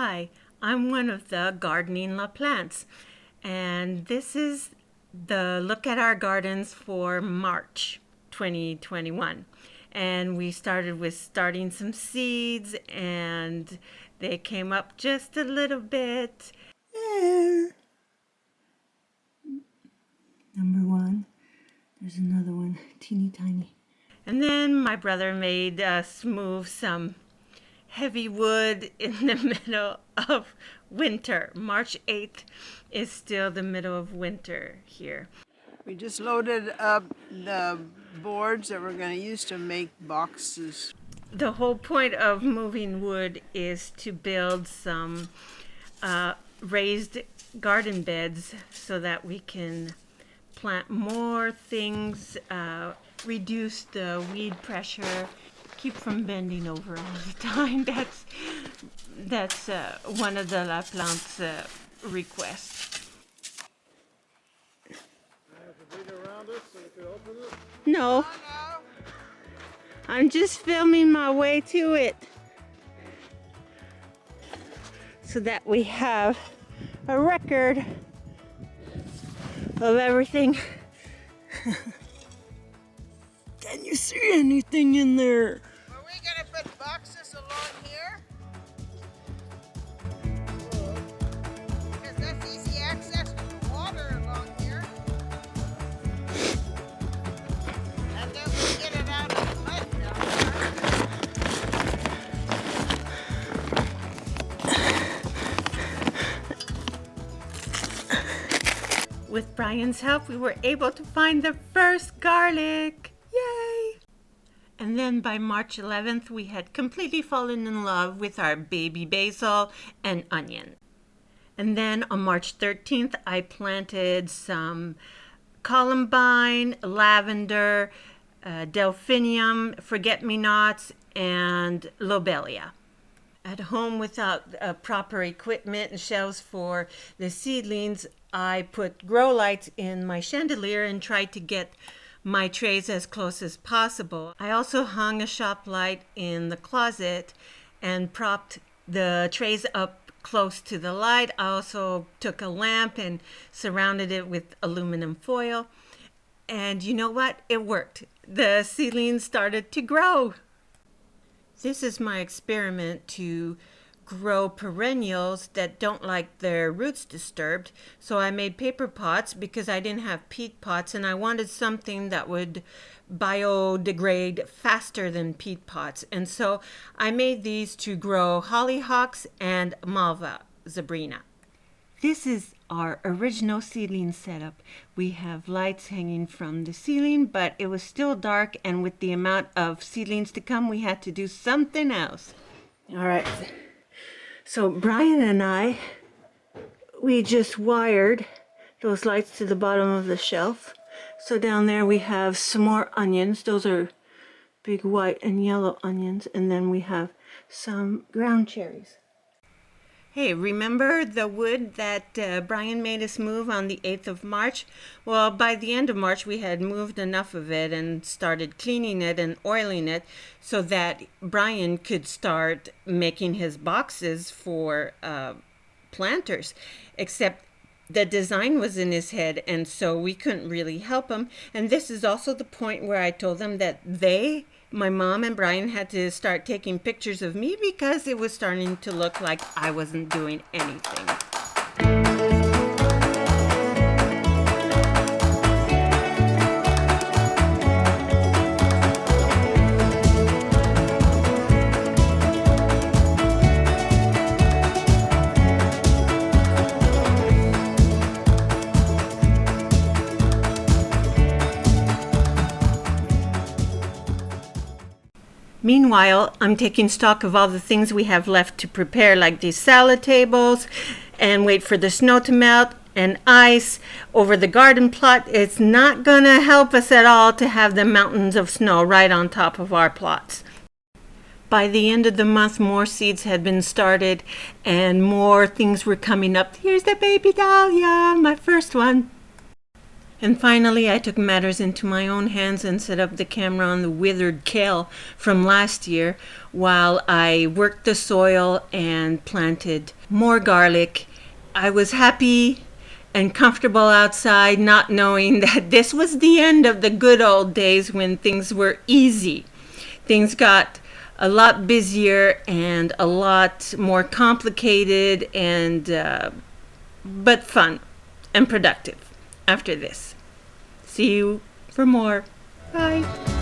Hi, I'm one of the Gardening La Plants, and this is the look at our gardens for March 2021. And we started with starting some seeds, and they came up just a little bit. There. Number one. There's another one, teeny tiny. And then my brother made us move some heavy wood in the middle of winter. March 8th is still the middle of winter here. We just loaded up the boards that we're going to use to make boxes. The whole point of moving wood is to build some raised garden beds so that we can plant more things, reduce the weed pressure, keep from bending over all the time. That's one of the La Plante's requests. No, I'm just filming my way to it so that we have a record of everything. Can you see anything in there? Are we going to put boxes along here? Because that's easy access to the water along here. And then we get it out of the mud down there. With Brian's help, we were able to find the first garlic. Yay! And then by March 11th, we had completely fallen in love with our baby basil and onion. And then on March 13th, I planted some columbine, lavender, delphinium, forget-me-nots, and lobelia. At home, without proper equipment and shelves for the seedlings, I put grow lights in my chandelier and tried to get my trays as close as possible. I also hung a shop light in the closet and propped the trays up close to the light. I also took a lamp and surrounded it with aluminum foil. And you know what? It worked. The seedlings started to grow. This is my experiment to grow perennials that don't like their roots disturbed. So I made paper pots because I didn't have peat pots, and I wanted something that would biodegrade faster than peat pots. And so I made these to grow hollyhocks and Malva zebrina. This is our original seedling setup. We have lights hanging from the ceiling, but it was still dark, and with the amount of seedlings to come, we had to do something else. All right. So Brian and I, we just wired those lights to the bottom of the shelf. So down there we have some more onions. Those are big white and yellow onions. And then we have some ground cherries. Hey, remember the wood that Brian made us move on the 8th of March? Well, by the end of March, we had moved enough of it and started cleaning it and oiling it so that Brian could start making his boxes for planters. Except the design was in his head, and so we couldn't really help him. And this is also the point where I told them that my mom and Brian had to start taking pictures of me because it was starting to look like I wasn't doing anything. Meanwhile, I'm taking stock of all the things we have left to prepare, like these salad tables, and wait for the snow to melt, and ice over the garden plot. It's not going to help us at all to have the mountains of snow right on top of our plots. By the end of the month, more seeds had been started, and more things were coming up. Here's the baby dahlia, my first one. And finally, I took matters into my own hands and set up the camera on the withered kale from last year while I worked the soil and planted more garlic. I was happy and comfortable outside, not knowing that this was the end of the good old days when things were easy. Things got a lot busier and a lot more complicated but fun and productive after this. See you for more. Bye.